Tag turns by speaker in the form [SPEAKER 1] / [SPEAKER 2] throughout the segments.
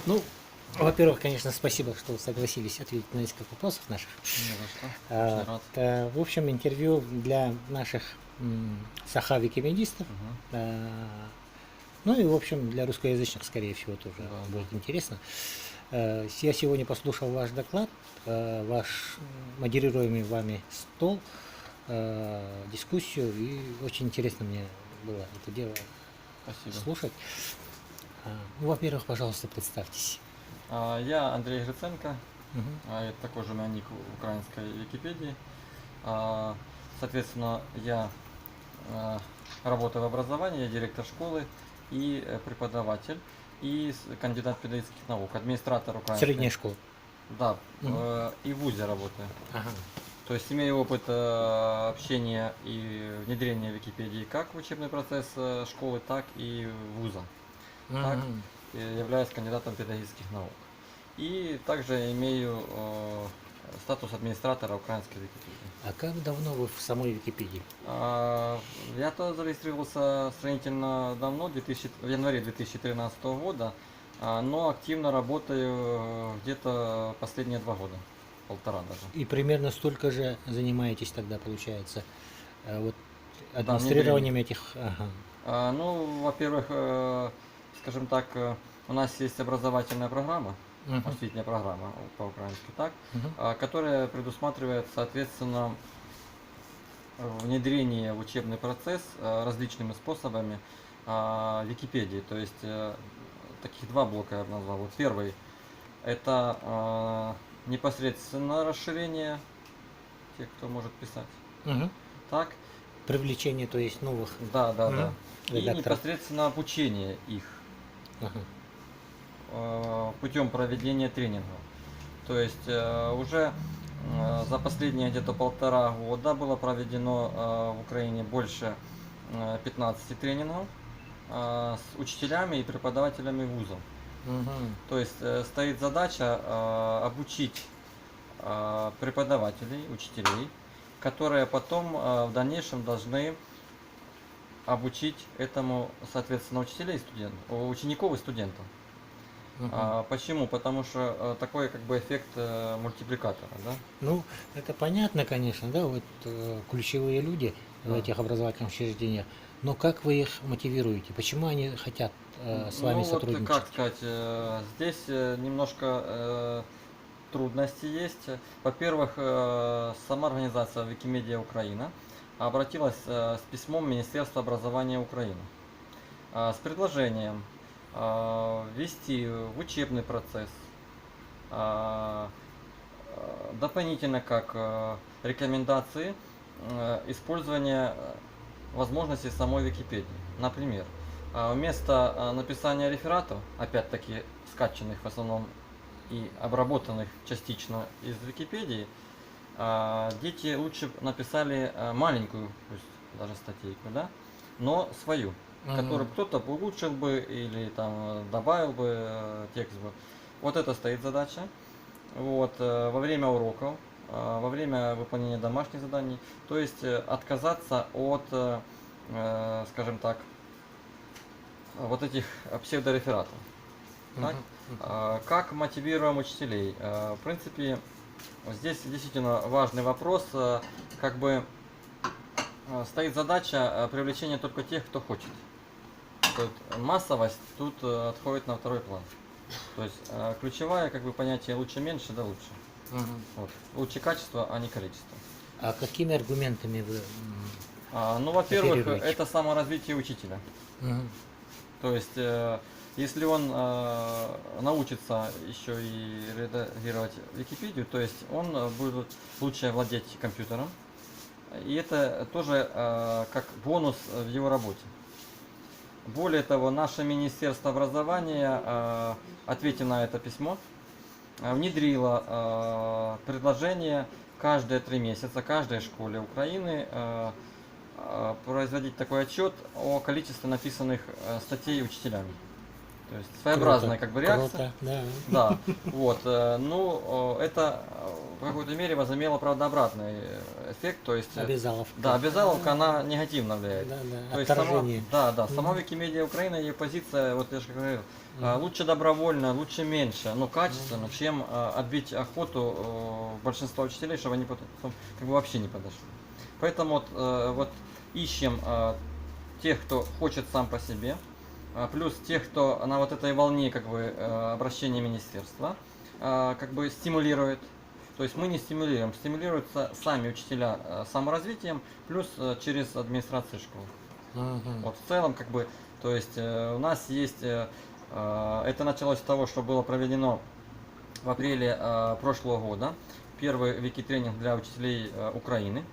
[SPEAKER 1] Ну, во-первых, конечно, спасибо, что вы согласились ответить на несколько вопросов наших.
[SPEAKER 2] Не за что. Очень рад.
[SPEAKER 1] В общем, интервью для наших саха-википедистов.
[SPEAKER 2] Мгм.
[SPEAKER 1] Ну и, в общем, для русскоязычных, скорее всего, тоже
[SPEAKER 2] Да.
[SPEAKER 1] будет интересно. Я сегодня послушал ваш доклад, ваш модерируемый вами стол, дискуссию, и очень интересно мне было это дело
[SPEAKER 2] Спасибо.
[SPEAKER 1] слушать. Ну, во-первых, пожалуйста, представьтесь.
[SPEAKER 2] Я Андрей Гриценко.
[SPEAKER 1] Мгм.
[SPEAKER 2] Это такой же у меня ник в украинской Википедии. А, Соответственно, я работаю в образовании, я директор школы и преподаватель, и кандидат педагогических наук, администратор
[SPEAKER 1] Средняя
[SPEAKER 2] украинской.
[SPEAKER 1] школа.
[SPEAKER 2] Да,
[SPEAKER 1] Мгм.
[SPEAKER 2] и в ВУЗе работаю.
[SPEAKER 1] Ага.
[SPEAKER 2] То есть имею опыт общения и внедрения Википедии как в учебный процесс школы, так и вуза. Так,
[SPEAKER 1] Мгм.
[SPEAKER 2] являюсь кандидатом педагогических наук. И также имею статус администратора украинской Википедии.
[SPEAKER 1] А как давно вы в самой Википедии?
[SPEAKER 2] Я-то зарегистрировался сравнительно давно, в январе 2013 года, но активно работаю где-то последние 2 года, полтора даже.
[SPEAKER 1] И примерно столько же занимаетесь тогда, получается, вот
[SPEAKER 2] Да, внедрение.
[SPEAKER 1] администрированием этих. Ага.
[SPEAKER 2] Ну, во-первых, скажем так, у нас есть образовательная программа,
[SPEAKER 1] Мгм.
[SPEAKER 2] осветительная программа по-украински, так,
[SPEAKER 1] Мгм.
[SPEAKER 2] которая предусматривает, соответственно, внедрение в учебный процесс различными способами Википедии. То есть таких два блока я бы назвал. Вот первый это непосредственно расширение тех, кто может писать.
[SPEAKER 1] Мгм.
[SPEAKER 2] Так,
[SPEAKER 1] Привлечение, то есть, новых
[SPEAKER 2] да, да, да. И
[SPEAKER 1] редакторов.
[SPEAKER 2] непосредственно обучение их
[SPEAKER 1] Ага.
[SPEAKER 2] путем проведения тренингов. То есть уже за последние где-то полтора года было проведено в Украине больше 15 тренингов с учителями и преподавателями вузов.
[SPEAKER 1] Мгм.
[SPEAKER 2] То есть стоит задача обучить преподавателей, учителей, которые потом в дальнейшем должны обучить этому, соответственно, учителей и студентов, учеников и студентов.
[SPEAKER 1] Мгм.
[SPEAKER 2] Почему? Потому что такой как бы эффект мультипликатора, да?
[SPEAKER 1] Ну, это понятно, конечно, да, вот ключевые люди в
[SPEAKER 2] Да.
[SPEAKER 1] этих образовательных учреждениях. Но как вы их мотивируете? Почему они хотят с вами
[SPEAKER 2] Ну вот, как
[SPEAKER 1] сотрудничать?
[SPEAKER 2] сказать, здесь немножко трудности есть. Во-первых, сама организация Викимедиа Украина обратилась с письмом в Министерство образования Украины с предложением ввести в учебный процесс дополнительно как рекомендации использования возможностей самой Википедии. Например, вместо написания рефератов, опять-таки скачанных в основном и обработанных частично из Википедии, дети лучше написали маленькую, пусть даже статейку, да, но свою,
[SPEAKER 1] Мгм.
[SPEAKER 2] которую кто-то улучшил бы или там добавил бы текст бы. Вот это стоит задача. Вот, во время уроков, во время выполнения домашних заданий. То есть отказаться от, скажем так, вот этих псевдорефератов. Так?
[SPEAKER 1] Мгм.
[SPEAKER 2] Как мотивируем учителей? В принципе, здесь действительно важный вопрос. Как бы стоит задача привлечения только тех, кто хочет. То есть массовость тут отходит на второй план. То есть ключевое как бы понятие лучше меньше, да лучше.
[SPEAKER 1] Мгм.
[SPEAKER 2] Вот. Лучше качество, а не количество.
[SPEAKER 1] А какими аргументами вы
[SPEAKER 2] Ну, во-первых,
[SPEAKER 1] оперируете?
[SPEAKER 2] это саморазвитие учителя.
[SPEAKER 1] Мгм.
[SPEAKER 2] То есть, если он научится еще и редагировать Википедию, то есть он будет лучше владеть компьютером. И это тоже как бонус в его работе. Более того, наше Министерство образования, ответив на это письмо, внедрило предложение каждые 3 месяца каждой школе Украины производить такой отчет о количестве написанных статей учителями. То есть своеобразная
[SPEAKER 1] Круто,
[SPEAKER 2] как бы реакция.
[SPEAKER 1] круто, да.
[SPEAKER 2] Да, вот, это в какой-то мере возымело, правда, обратный эффект, то есть,
[SPEAKER 1] Обязаловка.
[SPEAKER 2] да, обязаловка, она негативно влияет.
[SPEAKER 1] Да, да,
[SPEAKER 2] То есть сама,
[SPEAKER 1] отторжение.
[SPEAKER 2] да, сама Викимедиа Украины, ее позиция, вот я же говорил, лучше добровольно, лучше меньше, но качественно, чем отбить охоту большинства учителей, чтобы они потом как бы вообще не подошли. Поэтому вот ищем тех, кто хочет сам по себе, плюс тех, кто на вот этой волне как бы обращения министерства как бы стимулирует. То есть мы не стимулируем, стимулируются сами учителя саморазвитием, плюс через администрацию школ.
[SPEAKER 1] Мгм.
[SPEAKER 2] Вот в целом как бы, то есть у нас есть, это началось с того, что было проведено в апреле прошлого года первый вики-тренинг для учителей Украины.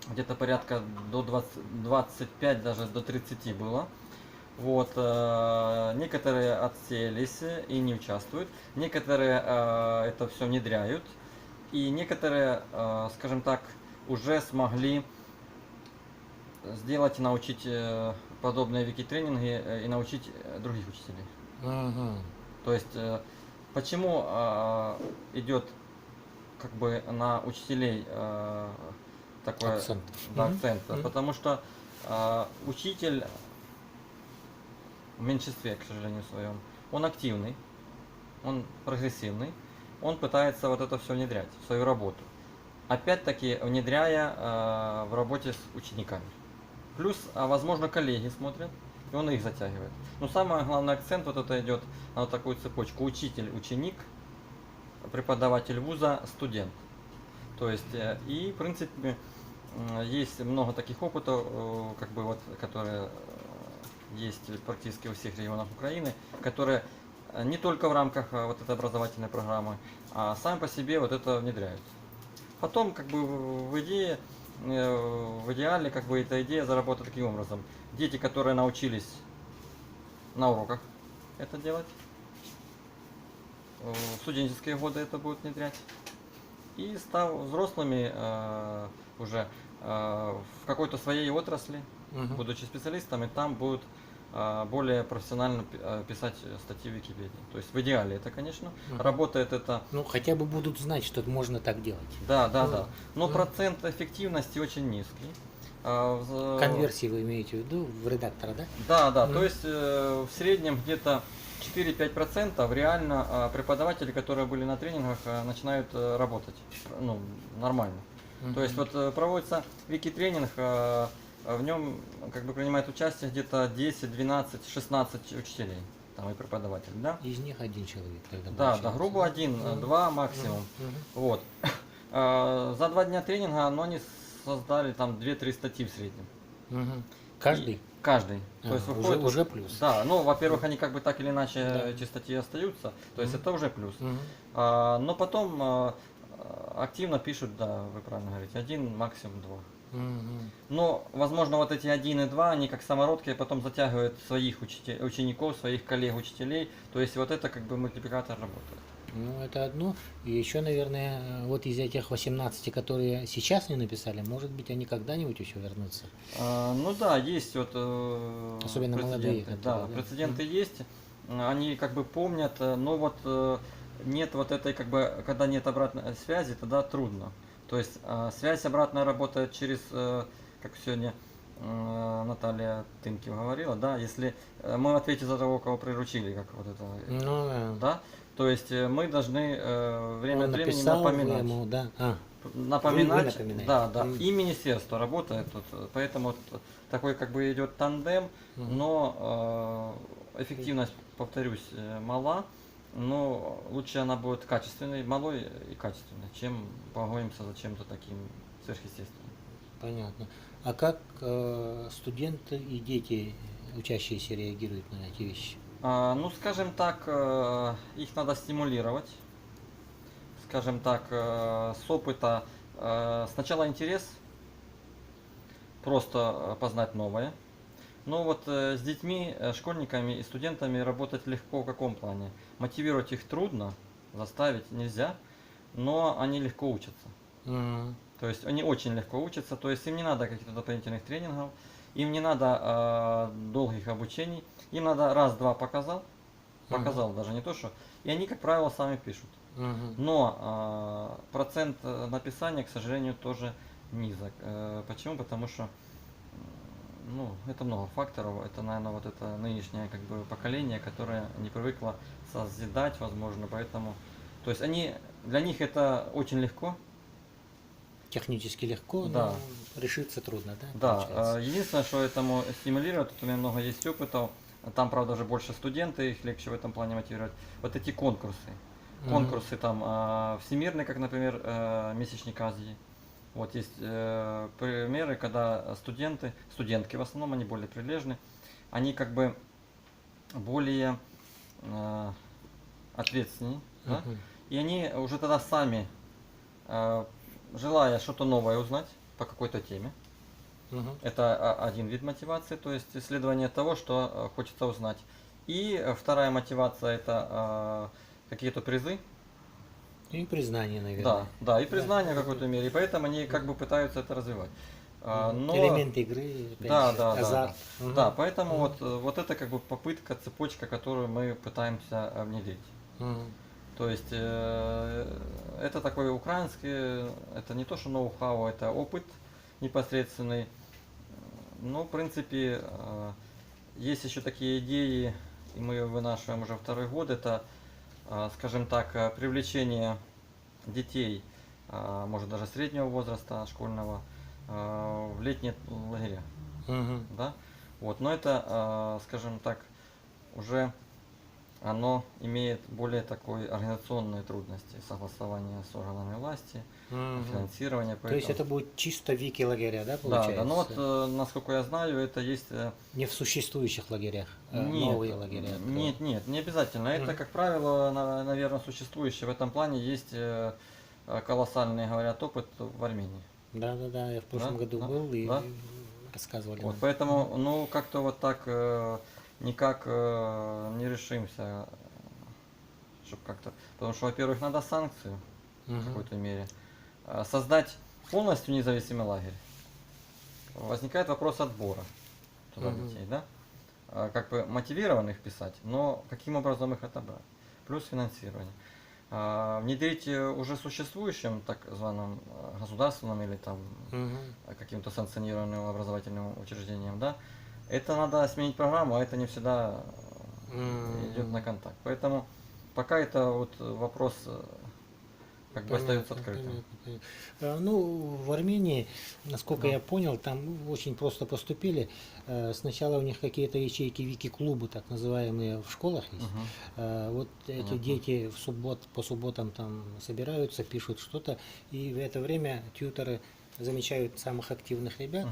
[SPEAKER 2] Где-то порядка до 20, 25, даже до 30 было. Вот, некоторые отсеялись и не участвуют, некоторые это все внедряют, и некоторые, скажем так, уже смогли сделать и научить подобные вики-тренинги и научить других учителей.
[SPEAKER 1] Мгм.
[SPEAKER 2] То есть, почему идет как бы на учителей такой
[SPEAKER 1] Акцент.
[SPEAKER 2] да,
[SPEAKER 1] Мгм.
[SPEAKER 2] акцент?
[SPEAKER 1] Мгм.
[SPEAKER 2] Потому что учитель в меньшинстве, к сожалению, своем, он активный, он прогрессивный, он пытается вот это все внедрять в свою работу. Опять-таки, внедряя в работе с учениками. Плюс, возможно, коллеги смотрят, и он их затягивает. Но самый главный акцент вот это идет на вот такую цепочку: учитель, ученик, преподаватель вуза, студент. То есть, и в принципе, есть много таких опытов, как бы вот, которые есть практически во всех регионах Украины, которые не только в рамках вот этой образовательной программы, а сами по себе вот это внедряют. Потом, как бы в идеале, как бы эта идея заработает таким образом: дети, которые научились на уроках это делать, в студенческие годы это будут внедрять, и став взрослыми уже в какой-то своей отрасли,
[SPEAKER 1] Мгм.
[SPEAKER 2] будучи специалистами, там будут более профессионально писать статьи в Википедии. То есть в идеале это, конечно,
[SPEAKER 1] Мгм.
[SPEAKER 2] работает это.
[SPEAKER 1] Ну, хотя бы будут знать, что можно так делать.
[SPEAKER 2] Да, да,
[SPEAKER 1] Ну,
[SPEAKER 2] да. Но
[SPEAKER 1] ну.
[SPEAKER 2] процент эффективности очень низкий.
[SPEAKER 1] Конверсии вы имеете в виду в редактора, да?
[SPEAKER 2] Да, да, то
[SPEAKER 1] Мгм.
[SPEAKER 2] есть в среднем где-то 4-5% реально преподаватели, которые были на тренингах, начинают работать, ну, нормально. То есть
[SPEAKER 1] Мгм.
[SPEAKER 2] вот проводится вики-тренинг, в нем как бы принимает участие где-то 10, 12, 16 учителей там, и преподавателей, да?
[SPEAKER 1] Из них один человек тогда
[SPEAKER 2] Да, да,
[SPEAKER 1] получается,
[SPEAKER 2] грубо
[SPEAKER 1] да?
[SPEAKER 2] один,
[SPEAKER 1] Мгм.
[SPEAKER 2] два максимум.
[SPEAKER 1] Мгм.
[SPEAKER 2] Вот. За 2 дня тренинга, но они создали там 2-3 статьи в среднем.
[SPEAKER 1] Мгм.
[SPEAKER 2] И
[SPEAKER 1] Каждый?
[SPEAKER 2] каждый.
[SPEAKER 1] А,
[SPEAKER 2] То есть
[SPEAKER 1] уже,
[SPEAKER 2] выходит
[SPEAKER 1] уже плюс.
[SPEAKER 2] да, ну, во-первых, они как бы так или иначе
[SPEAKER 1] Да.
[SPEAKER 2] эти статьи остаются, то есть
[SPEAKER 1] Мгм.
[SPEAKER 2] это уже плюс.
[SPEAKER 1] Мгм.
[SPEAKER 2] Но потом активно пишут, да, вы правильно говорите, один, максимум два.
[SPEAKER 1] Мгм.
[SPEAKER 2] Но, возможно, вот эти 1 и 2, они как самородки потом затягивают своих учеников, своих коллег-учителей. То есть вот это как бы мультипликатор работает.
[SPEAKER 1] Ну, это одно. И еще, наверное, вот из этих 18, которые сейчас не написали, может быть, они когда-нибудь еще вернутся.
[SPEAKER 2] Ну да, есть вот
[SPEAKER 1] Особенно молодые,
[SPEAKER 2] прецеденты.
[SPEAKER 1] которые,
[SPEAKER 2] Да,
[SPEAKER 1] да.
[SPEAKER 2] прецеденты есть. Они как бы помнят, но вот нет вот этой, как бы, когда нет обратной связи, тогда трудно. То есть связь обратная работает через, как сегодня Наталья Тымкив говорила, да, если мы в ответе за того, кого приручили, как вот это,
[SPEAKER 1] Ну, да.
[SPEAKER 2] да, то есть мы должны время
[SPEAKER 1] Он
[SPEAKER 2] от времени
[SPEAKER 1] написал, вы
[SPEAKER 2] напоминать.
[SPEAKER 1] ему, да. Вы
[SPEAKER 2] Напоминать,
[SPEAKER 1] напоминаете.
[SPEAKER 2] да, да,
[SPEAKER 1] М.
[SPEAKER 2] и министерство работает тут, поэтому вот такой как бы идет тандем,
[SPEAKER 1] Мгм.
[SPEAKER 2] но эффективность, повторюсь, мала, но лучше она будет качественной, малой и качественной, чем погонимся за чем-то таким сверхъестественным.
[SPEAKER 1] Понятно. А как студенты и дети, учащиеся, реагируют на эти вещи?
[SPEAKER 2] Ну, скажем так, их надо стимулировать, скажем так, с опыта. Сначала интерес, просто познать новое. Но вот с детьми, школьниками и студентами работать легко в каком плане? Мотивировать их трудно, заставить нельзя, но они легко учатся.
[SPEAKER 1] Мгм.
[SPEAKER 2] То есть они очень легко учатся, то есть им не надо каких-то дополнительных тренингов, им не надо долгих обучений, им надо раз-два показал, показал даже не то, что... И они, как правило, сами пишут.
[SPEAKER 1] Мгм.
[SPEAKER 2] Но процент написания, к сожалению, тоже низок. Почему? Потому что ну, это много факторов. Это, наверное, вот это нынешнее как бы поколение, которое не привыкло созидать, возможно, поэтому... То есть они, для них это очень легко.
[SPEAKER 1] Технически легко,
[SPEAKER 2] Да.
[SPEAKER 1] но решиться трудно, да?
[SPEAKER 2] Да,
[SPEAKER 1] Получается?
[SPEAKER 2] единственное, что этому стимулирует, вот у меня много есть опытов, там, правда, уже больше студенты, их легче в этом плане мотивировать. Вот эти конкурсы.
[SPEAKER 1] Мгм.
[SPEAKER 2] Конкурсы там всемирные, как, например, месячник Азии. Вот есть примеры, когда студентки в основном, они более прилежны, они как бы более э, ответственнее, да?
[SPEAKER 1] Мгм.
[SPEAKER 2] И они уже тогда сами, желая что-то новое узнать по какой-то теме,
[SPEAKER 1] Мгм.
[SPEAKER 2] это один вид мотивации, то есть исследование того, что хочется узнать. И вторая мотивация это какие-то призы,
[SPEAKER 1] И признание,
[SPEAKER 2] да,
[SPEAKER 1] наверное.
[SPEAKER 2] да, и
[SPEAKER 1] Да.
[SPEAKER 2] признание в какой-то мере, и поэтому они как бы пытаются это развивать.
[SPEAKER 1] Мгм.
[SPEAKER 2] Но
[SPEAKER 1] Элемент игры, опять
[SPEAKER 2] да,
[SPEAKER 1] же,
[SPEAKER 2] да, да, да.
[SPEAKER 1] азарт. Мгм.
[SPEAKER 2] Да, поэтому
[SPEAKER 1] Мгм.
[SPEAKER 2] вот это как бы попытка, цепочка, которую мы пытаемся внедрить.
[SPEAKER 1] Мгм.
[SPEAKER 2] То есть это такой украинский, это не то что ноу-хау, это опыт непосредственный. Ну, в принципе, есть еще такие идеи, и мы вынашиваем уже второй год, это, скажем так, привлечение детей, может даже среднего возраста, школьного, в летние лагеря.
[SPEAKER 1] Мгм.
[SPEAKER 2] Да? Вот, но это, скажем так, уже оно имеет более такой организационные трудности, согласования с органами власти,
[SPEAKER 1] Мгм.
[SPEAKER 2] финансирование,
[SPEAKER 1] То есть
[SPEAKER 2] поэтому...
[SPEAKER 1] это будет чисто вики-лагеря, да,
[SPEAKER 2] Да, да, ну вот,
[SPEAKER 1] получается?
[SPEAKER 2] насколько я знаю, это есть...
[SPEAKER 1] Не в существующих лагерях,
[SPEAKER 2] Нет,
[SPEAKER 1] новые лагеря открывают.
[SPEAKER 2] нет, не обязательно. Это,
[SPEAKER 1] Мгм.
[SPEAKER 2] как правило, наверное, существующее. В этом плане есть колоссальный, говорят, опыт в Армении.
[SPEAKER 1] Да, я в
[SPEAKER 2] Да,
[SPEAKER 1] прошлом году
[SPEAKER 2] да,
[SPEAKER 1] был
[SPEAKER 2] да.
[SPEAKER 1] и рассказывали
[SPEAKER 2] Вот,
[SPEAKER 1] нам.
[SPEAKER 2] поэтому, ну, как-то вот так никак не решимся, чтобы как-то... Потому что, во-первых, надо санкции в
[SPEAKER 1] Мгм.
[SPEAKER 2] какой-то мере. Создать полностью независимый лагерь. Возникает вопрос отбора туда
[SPEAKER 1] Мгм.
[SPEAKER 2] детей, да? Как бы мотивированных писать, но каким образом их отобрать? Плюс финансирование. Внедрить уже существующим так званым государственным или там
[SPEAKER 1] Мгм.
[SPEAKER 2] каким-то санкционированным образовательным учреждением, да, это надо сменить программу, а это не всегда идет на
[SPEAKER 1] М.
[SPEAKER 2] контакт. Поэтому пока это вот вопрос как бы остается
[SPEAKER 1] Понятно,
[SPEAKER 2] открытым.
[SPEAKER 1] понятно. Ну, в Армении, насколько
[SPEAKER 2] Да.
[SPEAKER 1] я понял, там очень просто поступили. Сначала у них какие-то ячейки вики-клубы, так называемые, в школах есть.
[SPEAKER 2] Мгм.
[SPEAKER 1] Вот эти
[SPEAKER 2] Понятно.
[SPEAKER 1] дети по субботам там собираются, пишут что-то, и в это время тьюторы замечают самых активных ребят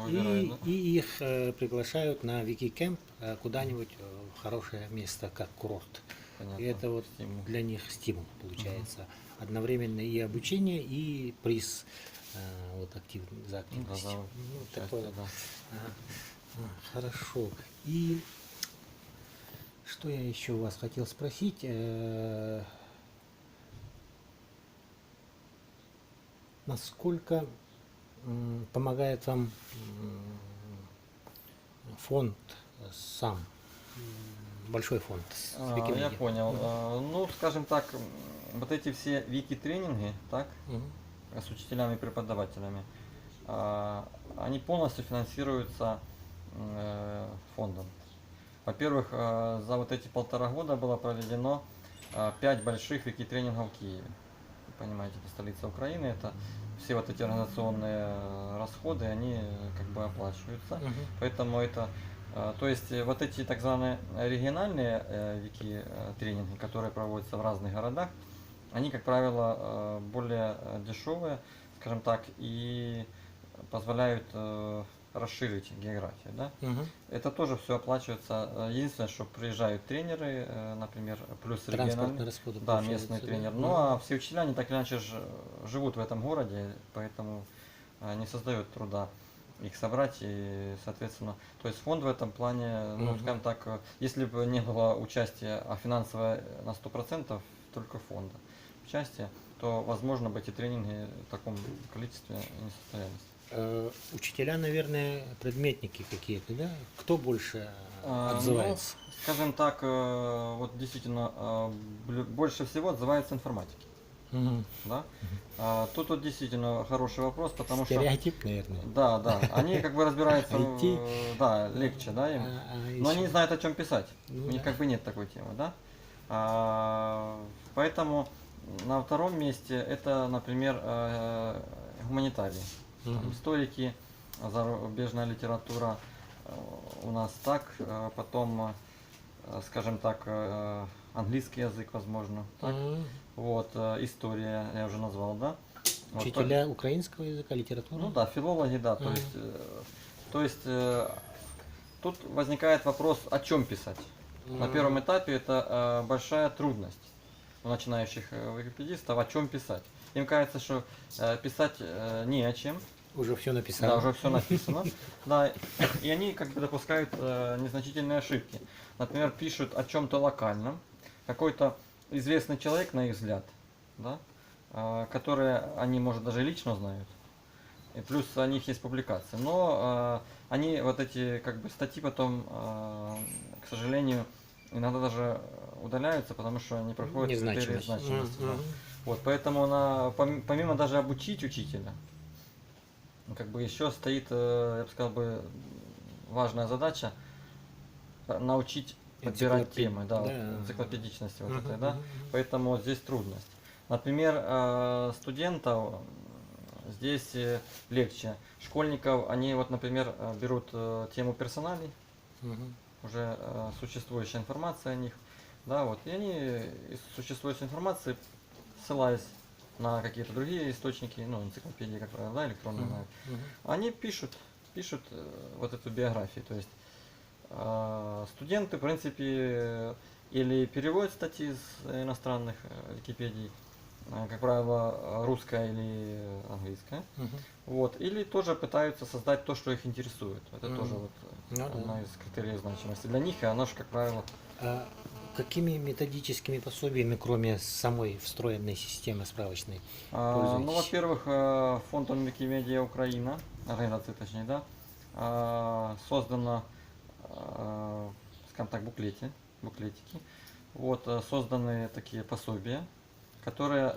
[SPEAKER 2] Выбирают, да?
[SPEAKER 1] и их приглашают на вики-кемп куда-нибудь в хорошее место, как курорт. И
[SPEAKER 2] Понятно.
[SPEAKER 1] это вот
[SPEAKER 2] Стимул.
[SPEAKER 1] для них стимул получается. Одновременно и обучение, и приз вот за
[SPEAKER 2] Ну да,
[SPEAKER 1] активность.
[SPEAKER 2] за
[SPEAKER 1] Ну, такое
[SPEAKER 2] участие,
[SPEAKER 1] вот.
[SPEAKER 2] да.
[SPEAKER 1] Ага. Хорошо. И что я еще у вас хотел спросить? Насколько помогает вам фонд сам? Большой фонд с
[SPEAKER 2] Я
[SPEAKER 1] Викимедиа.
[SPEAKER 2] понял. Ну, скажем так, вот эти все вики-тренинги, так,
[SPEAKER 1] Мгм.
[SPEAKER 2] с учителями и преподавателями, они полностью финансируются фондом. Во-первых, за вот эти 1,5 года было проведено 5 больших вики-тренингов в Киеве. Вы понимаете, это столица Украины, это все вот эти организационные расходы, они как бы оплачиваются.
[SPEAKER 1] Мгм.
[SPEAKER 2] Поэтому это, то есть вот эти так званые региональные вики-тренинги, которые проводятся в разных городах, они, как правило, более дешевые, скажем так, и позволяют расширить географию, да?
[SPEAKER 1] Мгм.
[SPEAKER 2] Это тоже все оплачивается. Единственное, что приезжают тренеры, например, плюс региональный,
[SPEAKER 1] Транспортные расходы
[SPEAKER 2] да, местный
[SPEAKER 1] получается, да?
[SPEAKER 2] тренер. Ну а все учителя, они так или иначе живут в этом городе, поэтому не создает труда их собрать и, соответственно, то есть фонд в этом плане, ну,
[SPEAKER 1] Мгм.
[SPEAKER 2] скажем так, если бы не было участия, а финансовое на 100% только фонда участия, то, возможно, бы эти тренинги в таком количестве не состоялись.
[SPEAKER 1] Учителя, наверное, предметники какие-то, да? Кто больше
[SPEAKER 2] Ну,
[SPEAKER 1] отзывается?
[SPEAKER 2] скажем так, вот действительно, больше всего отзывается информатики.
[SPEAKER 1] Мгм.
[SPEAKER 2] Да? Тут вот действительно хороший вопрос, потому что,
[SPEAKER 1] Стереотип, наверное.
[SPEAKER 2] да, да, они как бы разбираются,
[SPEAKER 1] IT.
[SPEAKER 2] да, легче, да, им, но они не
[SPEAKER 1] Еще.
[SPEAKER 2] знают, о чем писать.
[SPEAKER 1] Ну
[SPEAKER 2] У них
[SPEAKER 1] да.
[SPEAKER 2] как бы нет такой темы, да. Поэтому на втором месте это, например, гуманитарии. Там
[SPEAKER 1] Мгм.
[SPEAKER 2] историки, зарубежная литература у нас так, потом, скажем так, английский язык, возможно, так.
[SPEAKER 1] Мгм.
[SPEAKER 2] Вот, история, я уже назвал, да. Вот,
[SPEAKER 1] Учителя украинского языка,
[SPEAKER 2] ну
[SPEAKER 1] литературы?
[SPEAKER 2] да, филологи, да,
[SPEAKER 1] Мгм.
[SPEAKER 2] то есть тут возникает вопрос, о чем писать. На первом этапе это большая трудность у начинающих википедистов, о чем писать. Им кажется, что писать не о чем,
[SPEAKER 1] Уже все
[SPEAKER 2] да,
[SPEAKER 1] написал.
[SPEAKER 2] уже все написано, да, и они как бы допускают незначительные ошибки. Например, пишут о чем-то локальном, какой-то известный человек, на их взгляд, да, которые они, может, даже лично знают, и плюс о них есть публикации. Но они вот эти как бы статьи потом, к сожалению, иногда даже удаляются, потому что не проходят критерии
[SPEAKER 1] Незначимость.
[SPEAKER 2] значимости. Да.
[SPEAKER 1] Мгм.
[SPEAKER 2] Вот, поэтому помимо даже обучить учителя, как бы еще стоит, я бы сказал бы, важная задача научить подбирать темы, да, вот,
[SPEAKER 1] Да.
[SPEAKER 2] энциклопедичности вот
[SPEAKER 1] Мгм,
[SPEAKER 2] этой, да.
[SPEAKER 1] мгм,
[SPEAKER 2] Поэтому вот здесь трудность. Например, студентов здесь легче. Школьников, они вот, например, берут тему персоналей,
[SPEAKER 1] мгм.
[SPEAKER 2] уже существующая информация о них, да, вот, и они из существующей информации, ссылаясь на какие-то другие источники, ну, энциклопедии, как правило, да, электронные,
[SPEAKER 1] Мгм, мгм.
[SPEAKER 2] они пишут вот эту биографию, то есть студенты, в принципе, или переводят статьи из иностранных Википедий, как правило, русская или английская.
[SPEAKER 1] Мгм.
[SPEAKER 2] Вот. Или тоже пытаются создать то, что их интересует. Это тоже
[SPEAKER 1] Мгм.
[SPEAKER 2] вот
[SPEAKER 1] Ну да.
[SPEAKER 2] одна из критериев значимости для них, и оно же, как правило,
[SPEAKER 1] А какими методическими пособиями, кроме самой встроенной системы справочной,
[SPEAKER 2] Ну,
[SPEAKER 1] пользуетесь?
[SPEAKER 2] во-первых, фондом Викимедиа Украина, организация точнее, да, создано, скажем так, буклетики. Вот, созданы такие пособия, которые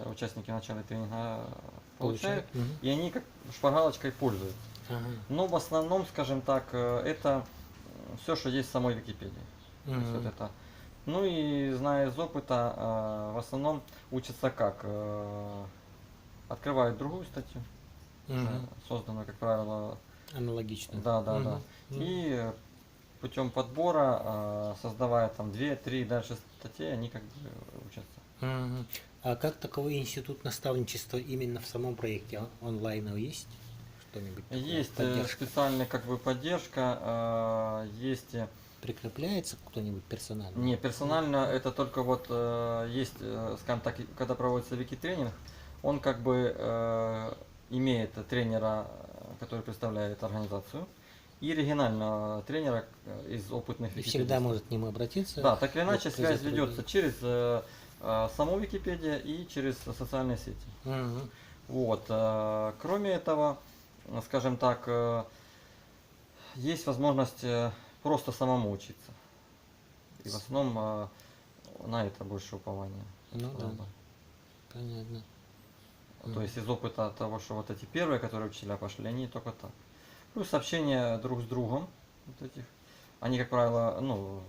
[SPEAKER 2] участники в начале тренинга получают,
[SPEAKER 1] Получают? Мгм.
[SPEAKER 2] и они как шпаргалочкой пользуются.
[SPEAKER 1] Ага.
[SPEAKER 2] Но в основном, скажем так, это все, что есть в самой Википедии. То есть вот
[SPEAKER 1] Мгм.
[SPEAKER 2] это. Ну и зная из опыта, в основном учатся как? Открывают другую статью, уже
[SPEAKER 1] Мгм.
[SPEAKER 2] созданную, как правило,
[SPEAKER 1] Аналогично.
[SPEAKER 2] да, да, да.
[SPEAKER 1] Мгм. Мгм.
[SPEAKER 2] И путем подбора, создавая там 2-3 дальше статей, они как бы учатся.
[SPEAKER 1] Мгм. А как таковой институт наставничества именно в самом проекте онлайн есть? Что-нибудь такое?
[SPEAKER 2] Есть
[SPEAKER 1] Поддержка?
[SPEAKER 2] специальная как бы поддержка, есть
[SPEAKER 1] Прикрепляется кто-нибудь персонально?
[SPEAKER 2] не
[SPEAKER 1] Нет?
[SPEAKER 2] персонально, это только вот есть, скажем так, когда проводится вики-тренинг, он как бы имеет тренера, который представляет организацию, и регионального тренера из опытных
[SPEAKER 1] И всегда
[SPEAKER 2] википедистов.
[SPEAKER 1] может к нему обратиться?
[SPEAKER 2] Да, так или
[SPEAKER 1] вот
[SPEAKER 2] иначе
[SPEAKER 1] при
[SPEAKER 2] связь ведется
[SPEAKER 1] затруднении?
[SPEAKER 2] через саму Википедию и через социальные сети.
[SPEAKER 1] Мгм.
[SPEAKER 2] Вот. Кроме этого, скажем так, есть возможность просто самому учиться. И в основном на это больше упования, я бы
[SPEAKER 1] Ну
[SPEAKER 2] сказал
[SPEAKER 1] да,
[SPEAKER 2] бы.
[SPEAKER 1] понятно.
[SPEAKER 2] То есть из опыта того, что вот эти первые, которые учителя пошли, они только так. Плюс общение друг с другом, вот этих, они, как правило, ну,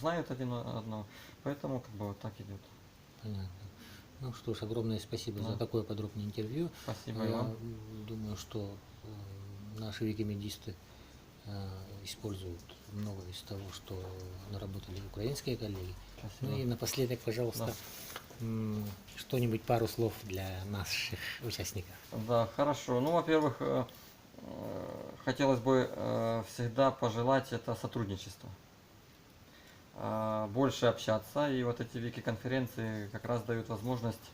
[SPEAKER 2] знают один одного, поэтому как бы вот так идет.
[SPEAKER 1] Понятно. Ну что ж, огромное спасибо за
[SPEAKER 2] Да.
[SPEAKER 1] такое подробное интервью.
[SPEAKER 2] Спасибо и
[SPEAKER 1] Я
[SPEAKER 2] вам.
[SPEAKER 1] думаю, что наши викимедисты используют много из того, что наработали украинские коллеги. Ну
[SPEAKER 2] Спасибо.
[SPEAKER 1] и напоследок, пожалуйста, что-нибудь, пару слов для наших участников.
[SPEAKER 2] Да, хорошо. Ну, во-первых, хотелось бы всегда пожелать это сотрудничество. Больше общаться, и вот эти вики-конференции как раз дают возможность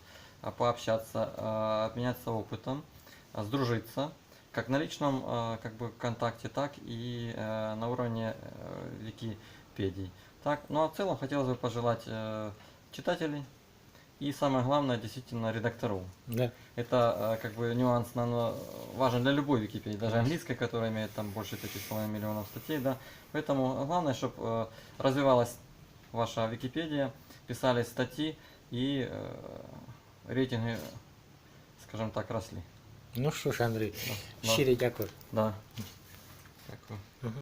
[SPEAKER 2] пообщаться, обменяться опытом, сдружиться, как на личном как бы контакте, так и на уровне википедий. Так, ну а в целом хотелось бы пожелать читателей и самое главное, действительно, редакторов.
[SPEAKER 1] Да.
[SPEAKER 2] Это как бы нюанс, наверное, важен для любой Википедии, даже
[SPEAKER 1] Конечно.
[SPEAKER 2] английской, которая имеет там больше 5,5 миллионов статей, да. Поэтому главное, чтобы развивалась ваша Википедия, писались статьи и рейтинги, скажем так, росли.
[SPEAKER 1] Ну що ж, Андрій,
[SPEAKER 2] Да.
[SPEAKER 1] щиро дякую.
[SPEAKER 2] Да. Дякую.